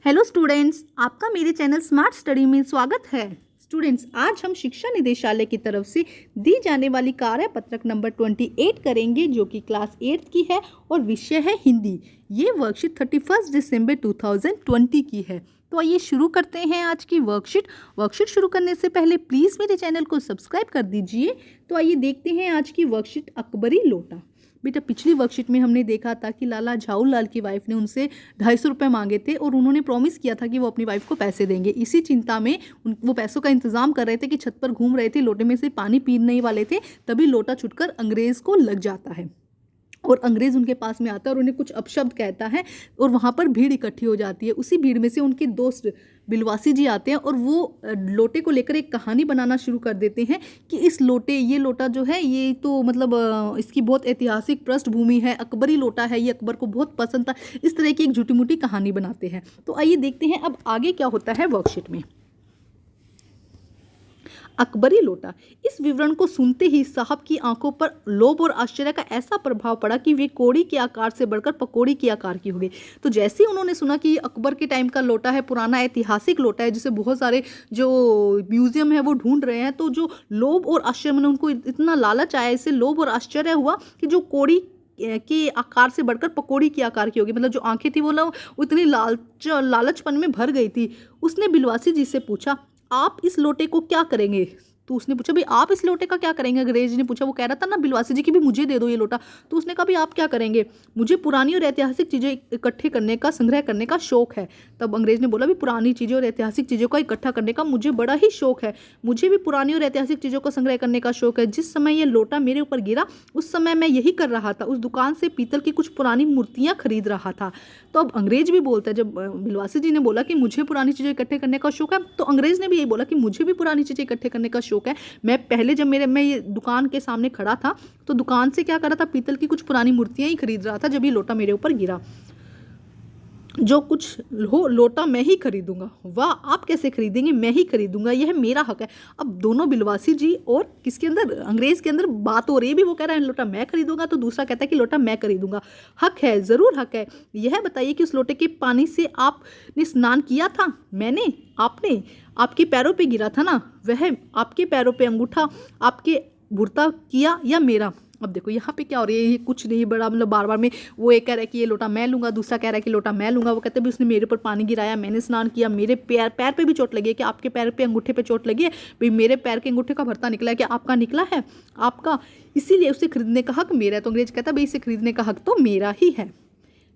Hello students, आपका मेरे channel smart study में स्वागत है। स्टूडेंट्स, आज हम शिक्षा निदेशालय की तरफ से दी जाने वाली कार्य पत्रक नंबर 28 करेंगे, जो कि क्लास 8 की है और विषय है हिंदी। ये वर्कशीट 31 दिसंबर 2020 की है। तो आइए शुरू करते हैं आज की वर्कशीट शुरू करने से पहले प्लीज़ मेरे चैनल को सब्सक्राइब कर दीजिए। तो आइए देखते हैं आज की वर्कशीट अकबरी लोटा। बेटा, पिछली वर्कशीट में हमने देखा था कि लाला झाऊलाल की वाइफ ने उनसे 250 रुपये मांगे थे और उन्होंने प्रॉमिस किया था कि वो अपनी वाइफ को पैसे देंगे। इसी चिंता में वो पैसों का इंतजाम कर रहे थे कि छत पर घूम रहे थे, लोटे में से पानी पीने वाले थे, तभी लोटा छूटकर अंग्रेज़ को लग जाता है और अंग्रेज़ उनके पास में आता है और उन्हें कुछ अपशब्द कहता है और वहाँ पर भीड़ इकट्ठी हो जाती है। उसी भीड़ में से उनके दोस्त बिलवासी जी आते हैं और वो लोटे को लेकर एक कहानी बनाना शुरू कर देते हैं कि ये लोटा जो है ये तो मतलब इसकी बहुत ऐतिहासिक पृष्ठभूमि है, अकबरी लोटा है, ये अकबर को बहुत पसंद था। इस तरह की एक झूठी मूठी कहानी बनाते हैं। तो आइए देखते हैं अब आगे क्या होता है वर्कशीट में। अकबरी लोटा। इस विवरण को सुनते ही साहब की आंखों पर लोभ और आश्चर्य का ऐसा प्रभाव पड़ा कि वे कोड़ी के आकार से बढ़कर पकौड़ी के आकार की हो गई। तो जैसे ही उन्होंने सुना कि अकबर के टाइम का लोटा है, पुराना ऐतिहासिक लोटा है, जिसे बहुत सारे जो म्यूजियम है वो ढूंढ रहे हैं, तो जो लोभ और आश्चर्य में उनको इतना लालच आया, इससे लोभ और आश्चर्य हुआ कि जो कोड़ी के आकार से बढ़कर पकौड़ी के आकार की होगी, मतलब जो आंखें थी वो इतनी लालचपन में भर गई थी। उसने बिलवासी जी से पूछा, आप इस लोटे को क्या करेंगे? तो उसने पूछा, भाई आप इस लोटे का क्या करेंगे? अंग्रेज ने पूछा। वो कह रहा था ना बिलवासी जी की भी मुझे दे दो ये लोटा। तो उसने कहा, भाई आप क्या करेंगे? मुझे पुरानी और ऐतिहासिक चीज़ें इकट्ठे करने का, संग्रह करने का शौक है। तब अंग्रेज ने बोला, भी पुरानी चीज़ें और ऐतिहासिक चीज़ों का इकट्ठा करने का मुझे बड़ा ही शौक है। मुझे भी पुरानी और ऐतिहासिक चीज़ों का संग्रह करने का शौक है। जिस समय ये लोटा मेरे ऊपर गिरा उस समय मैं यही कर रहा था, उस दुकान से पीतल की कुछ पुरानी मूर्तियाँ खरीद रहा था। तो अब अंग्रेज भी बोलता है, जब बिलवासी जी ने बोला कि मुझे पुरानी चीज़ें इकट्ठे करने का शौक है, तो अंग्रेज ने भी यही बोला कि मुझे भी पुरानी चीज़ें इकट्ठे करने का शौक है। मैं पहले जब मैं ये दुकान के सामने खड़ा था तो दुकान से क्या कर रहा था, पीतल की कुछ पुरानी मूर्तियां ही खरीद रहा था। जब ये लोटा मेरे ऊपर गिरा, जो कुछ हो लोटा मैं ही खरीदूंगा। वाह, आप कैसे खरीदेंगे? मैं ही खरीदूंगा, यह मेरा हक है। अब दोनों बिलवासी जी और किसके अंदर, अंग्रेज के अंदर बात हो रही है। भी वो कह रहा है लोटा मैं खरीदूंगा, तो दूसरा कहता है कि लोटा मैं खरीदूंगा। हक है, ज़रूर हक है। यह बताइए कि उस लोटे के पानी से आपने स्नान किया था? मैंने? आपने? आपके पैरों पे गिरा था ना, वह आपके पैरों पे अंगूठा आपके भुरता किया या मेरा? अब देखो यहाँ पे क्या हो रही है, ये कुछ नहीं, बड़ा मतलब बार बार में वो एक कह रहा है कि ये लोटा मैं लूँगा, दूसरा कह रहा है कि लोटा मैं लूँगा। वो कहते हैं भी उसने मेरे ऊपर पानी गिराया, मैंने स्नान किया, मेरे पैर पे भी चोट लगी है, कि आपके पैर पे अंगूठे पे चोट लगी है? भाई मेरे पैर के अंगूठे का भरता निकला है, कि आपका निकला है? आपका। इसीलिए उसे खरीदने का हक मेरा है। तो अंग्रेज कहता है, भाई इसे खरीदने का हक तो मेरा ही है।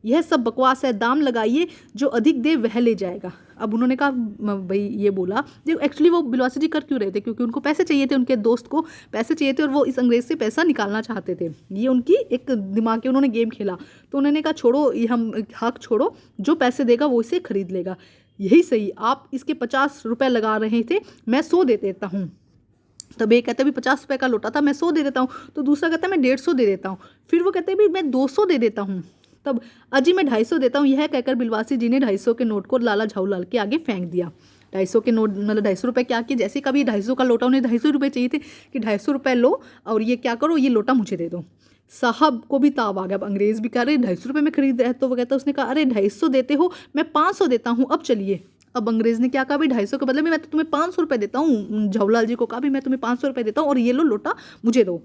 यह सब बकवास है, दाम लगाइए, जो अधिक दे वह ले जाएगा। अब उन्होंने कहा, भाई ये बोला, जो एक्चुअली वो बिलवासी जी कर क्यों रहे थे, क्योंकि उनको पैसे चाहिए थे, उनके दोस्त को पैसे चाहिए थे और वो इस अंग्रेज से पैसा निकालना चाहते थे। ये उनकी एक दिमाग के उन्होंने गेम खेला। तो उन्होंने कहा, छोड़ो ये, हम हक छोड़ो, जो पैसे देगा वो इसे खरीद लेगा। यही सही, आप इसके 50 रुपये लगा रहे थे, मैं 100 दे देता हूँ। तब एक कहते हैं, भी 50 रुपये का लोटा था, मैं 100 दे देता हूँ। तो दूसरा कहता है, मैं 150 दे देता हूँ। फिर वो कहते हैं, भी मैं 200 दे देता हूँ। तब, अजी मैं 250 देता हूँ। यह कहकर बिलवासी जी ने 250 के नोट को लाला झाऊलाल के आगे फेंक दिया। 250 के नोट, मतलब 250 रुपये क्या किए, जैसे कभी 250 का लोटा, उन्हें 250 रुपये चाहिए थे, कि 250 रुपये लो और ये क्या करो, ये लोटा मुझे दे दो। साहब को भी ताव आ गया। अब अंग्रेज भी कह रहे 250 रुपये में खरीद रहे हैं। तो वो कहता, उसने कहा, अरे 250 देते हो, मैं 500 देता हूँ, अब चलिए। अब अंग्रेज ने क्या कहा, भाई 250 के बदले में मैं तो तुम्हें 500 रुपये देता हूँ। झाऊलाल जी को कहा, भी मैं तुम्हें 500 रुपये देता हूँ और ये लो लोटा मुझे दो।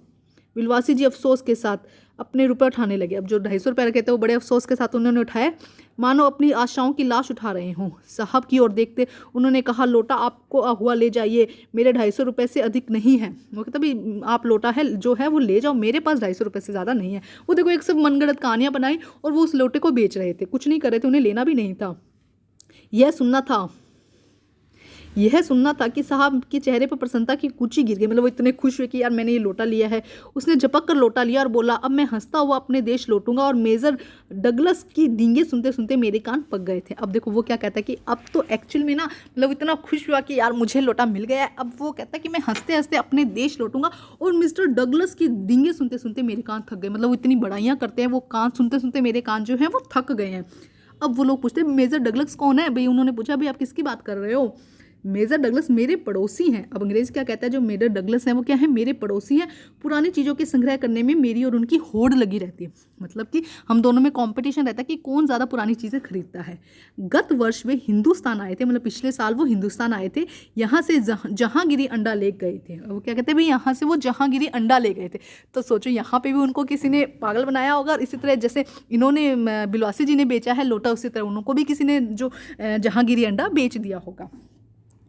बिलवासी जी अफसोस के साथ अपने रुपए उठाने लगे। अब जो 250 रुपये रखे थे वो बड़े अफसोस के साथ उन्होंने उठाए, मानो अपनी आशाओं की लाश उठा रहे हों। साहब की ओर देखते उन्होंने कहा, लोटा आपको हुआ ले जाइए, मेरे 250 रुपये से अधिक नहीं है। वो कहता, भाई आप लोटा है जो है वो ले जाओ, मेरे पास 250 रुपये से ज़्यादा नहीं है। वो देखो, एक सब मनगढ़ंत कहानियाँ बनाई और वो उस लोटे को बेच रहे थे, कुछ नहीं कर रहे थे, उन्हें लेना भी नहीं था। यह सुनना था कि साहब के चेहरे पर प्रसन्नता की कुची गिर गई। मतलब वो इतने खुश हुए कि यार मैंने ये लोटा लिया है। उसने झपक कर लोटा लिया और बोला, अब मैं हंसता हुआ अपने देश लौटूंगा। और मेजर डगलस की डींगे सुनते सुनते मेरे कान पक गए थे। अब देखो वो क्या कहता है कि अब तो एक्चुअल में ना, मतलब इतना खुश हुआ कि यार मुझे लोटा मिल गया है। अब वो कहता है कि मैं हंसते हंसते अपने देश लौटूंगा। और मिस्टर डगलस की डींगे सुनते सुनते मेरे कान थक गए। मतलब वो इतनी बड़ाइयाँ करते हैं, वो कान सुनते सुनते मेरे कान जो हैं वो थक गए हैं। अब वो लोग पूछते, मेजर डगलस कौन है? भाई उन्होंने पूछा, भाई आप किसकी बात कर रहे हो? मेजर डगलस मेरे पड़ोसी हैं। अब अंग्रेज क्या कहता है, जो मेजर डगलस हैं वो क्या है, मेरे पड़ोसी हैं, पुरानी चीज़ों के संग्रह करने में मेरी और उनकी होड़ लगी रहती है। मतलब कि हम दोनों में कंपटीशन रहता है कि कौन ज़्यादा पुरानी चीज़ें खरीदता है। गत वर्ष वे हिंदुस्तान आए थे, मतलब पिछले साल वो हिंदुस्तान आए थे, यहाँ से जहांगीरी अंडा ले गए थे। वो क्या कहते हैं भाई, यहाँ से वो जहांगीरी अंडा ले गए थे। तो सोचो यहाँ पे भी उनको किसी ने पागल बनाया होगा, और इसी तरह जैसे इन्होंने बिलवासी जी ने बेचा है लोटा, उसी तरह उनको भी किसी ने जो जहांगीरी अंडा बेच दिया होगा।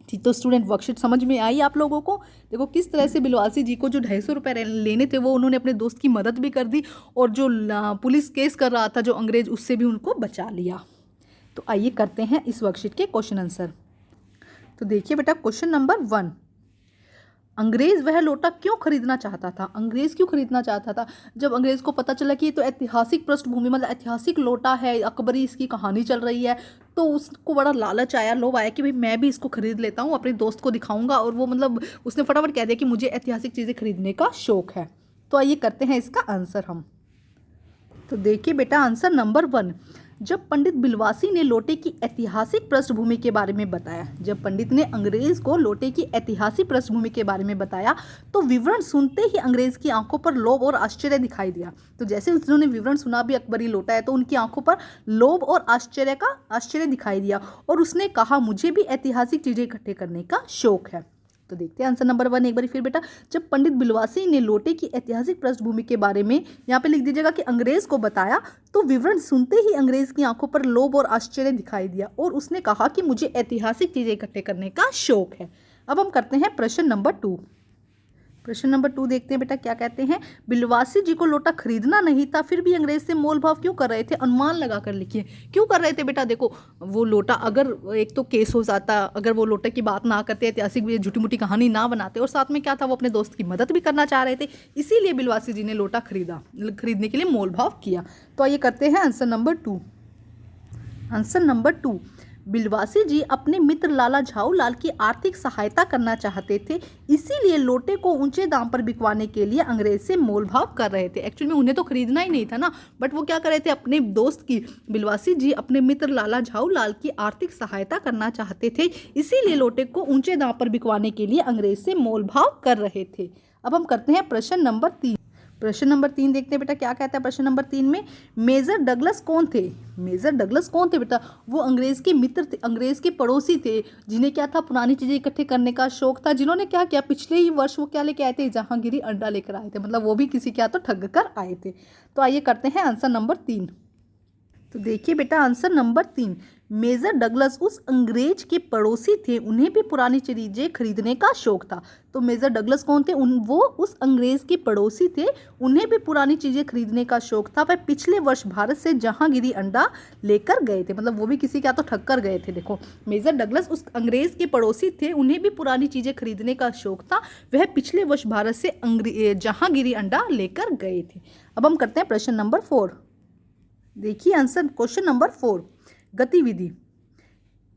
ठीक, तो स्टूडेंट वर्कशीट समझ में आई आप लोगों को। देखो किस तरह से बिलवासी जी को जो 250 रुपये लेने थे वो उन्होंने अपने दोस्त की मदद भी कर दी, और जो पुलिस केस कर रहा था जो अंग्रेज, उससे भी उनको बचा लिया। तो आइए करते हैं इस वर्कशीट के क्वेश्चन आंसर। तो देखिए बेटा, क्वेश्चन नंबर 1, अंग्रेज वह लोटा क्यों खरीदना चाहता था। अंग्रेज क्यों खरीदना चाहता था? जब अंग्रेज को पता चला कि ये तो ऐतिहासिक पृष्ठभूमि, मतलब ऐतिहासिक लोटा है, अकबरी इसकी कहानी चल रही है, तो उसको बड़ा लालच आया, लोभ आया कि भाई मैं भी इसको खरीद लेता हूँ, अपने दोस्त को दिखाऊंगा। और वो मतलब उसने फटाफट कह दिया कि मुझे ऐतिहासिक चीज़ें खरीदने का शौक है। तो आइए करते हैं इसका आंसर हम। तो देखिए बेटा, आंसर नंबर 1, जब पंडित बिलवासी ने लोटे की ऐतिहासिक पृष्ठभूमि के बारे में बताया, जब पंडित ने अंग्रेज को लोटे की ऐतिहासिक पृष्ठभूमि के बारे में बताया, तो विवरण सुनते ही अंग्रेज की आंखों पर लोभ और आश्चर्य दिखाई दिया। तो जैसे उन्होंने विवरण सुना भी अकबरी लोटा है, तो उनकी आंखों पर लोभ और आश्चर्य दिखाई दिया, और उसने कहा मुझे भी ऐतिहासिक चीजें इकट्ठे करने का शौक है। तो देखते हैं आंसर नंबर 1 एक बार फिर बेटा, जब पंडित बिलवासी ने लोटे की ऐतिहासिक पृष्ठभूमि के बारे में, यहाँ पे लिख दीजिएगा कि अंग्रेज को बताया, तो विवरण सुनते ही अंग्रेज की आंखों पर लोभ और आश्चर्य दिखाई दिया, और उसने कहा कि मुझे ऐतिहासिक चीजें इकट्ठे करने का शौक है। अब हम करते हैं प्रश्न नंबर 2। प्रश्न नंबर 2 देखते हैं बेटा, क्या कहते हैं, बिलवासी जी को लोटा खरीदना नहीं था, फिर भी अंग्रेज से मोल भाव क्यों कर रहे थे। अनुमान लगा कर लिखिए क्यों कर रहे थे बेटा। देखो वो लोटा, अगर एक तो केस हो जाता, अगर वो लोटा की बात ना करते, ऐतिहासिक भी झूठी मूठी कहानी ना बनाते, और साथ में क्या था, वो अपने दोस्त की मदद भी करना चाह रहे थे, इसीलिए बिलवासी जी ने लोटा खरीदने के लिए मोल भाव किया। तो आइए करते हैं आंसर नंबर 2। आंसर नंबर 2, बिलवासी जी अपने मित्र लाला झाऊलाल की आर्थिक सहायता करना चाहते थे, इसीलिए लोटे को ऊंचे दाम पर बिकवाने के लिए अंग्रेज से मोल भाव कर रहे थे। एक्चुअली में उन्हें तो खरीदना ही नहीं था ना, बट वो क्या कर रहे थे, अपने दोस्त की, बिलवासी जी अपने मित्र लाला झाऊलाल की आर्थिक सहायता करना चाहते थे, इसीलिए लोटे को ऊंचे दाम पर बिकवाने के लिए अंग्रेज से मोल भाव कर रहे थे। अब हम करते हैं प्रश्न नंबर 3। प्रश्न नंबर 3 देखते हैं बेटा, क्या कहता है प्रश्न नंबर 3 में, मेजर डगलस कौन थे। मेजर डगलस कौन थे बेटा, वो अंग्रेज के मित्र थे, अंग्रेज के पड़ोसी थे, जिन्हें क्या था, पुरानी चीजें इकट्ठे करने का शौक था, जिन्होंने क्या किया, पिछले ही वर्ष वो क्या लेके आए थे, जहांगीरी अंडा लेकर आए थे, मतलब वो भी किसी क्या तो ठग कर आए थे। तो आइए करते हैं आंसर नंबर 3। तो देखिए बेटा, आंसर नंबर 3, मेजर डगलस उस अंग्रेज के पड़ोसी थे, उन्हें भी पुरानी चीजें खरीदने का शौक था। तो मेजर डगलस कौन थे, वो उस अंग्रेज के पड़ोसी थे, उन्हें भी पुरानी चीजें खरीदने का शौक था। वह पिछले वर्ष भारत से जहांगीरी अंडा लेकर गए थे, मतलब वो भी किसी क्या तो ठग कर गए थे। देखो मेजर डगलस उस अंग्रेज के पड़ोसी थे, उन्हें भी पुरानी चीजें खरीदने का शौक था, वह पिछले वर्ष भारत से जहांगीरी अंडा लेकर गए थे। अब हम करते हैं प्रश्न नंबर 4। देखिए आंसर क्वेश्चन नंबर 4, गतिविधि,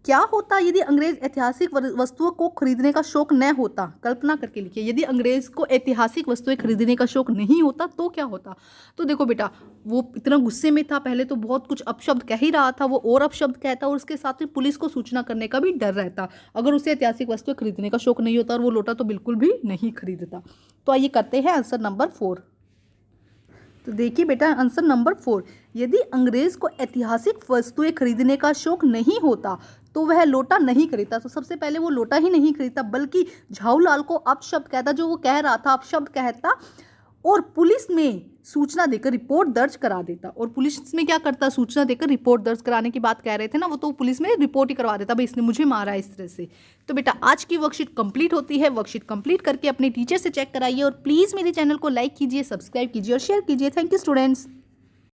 क्या होता यदि अंग्रेज ऐतिहासिक वस्तुओं को खरीदने का शौक न होता। कल्पना करके लिखिए, यदि अंग्रेज को ऐतिहासिक वस्तुएं खरीदने का शौक नहीं होता तो क्या होता। तो देखो बेटा, वो इतना गुस्से में था, पहले तो बहुत कुछ अपशब्द कह ही रहा था, वो और अपशब्द कहता, और उसके साथ में पुलिस को सूचना करने का भी डर रहता, अगर उसे ऐतिहासिक वस्तुएं खरीदने का शौक नहीं होता, और वो लोटा तो बिल्कुल भी नहीं खरीदता। तो आइए करते हैं आंसर नंबर 4। तो देखिए बेटा, आंसर नंबर 4, यदि अंग्रेज को ऐतिहासिक वस्तुएं खरीदने का शौक नहीं होता तो वह लोटा नहीं खरीदता। तो सबसे पहले वो लोटा ही नहीं खरीदता, बल्कि झाऊलाल को अपशब्द कहता, जो वो कह रहा था अपशब्द कहता, और पुलिस में सूचना देकर रिपोर्ट दर्ज करा देता। और पुलिस में क्या करता, सूचना देकर रिपोर्ट दर्ज कराने की बात कह रहे थे ना, वो तो पुलिस में रिपोर्ट ही करवा देता, भाई इसने मुझे मारा इस तरह से। तो बेटा आज की वर्कशीट कंप्लीट होती है, वर्कशीट कंप्लीट करके अपने टीचर से चेक कराइए, और प्लीज़ मेरे चैनल को लाइक कीजिए, सब्सक्राइब कीजिए और शेयर कीजिए। Thank you students.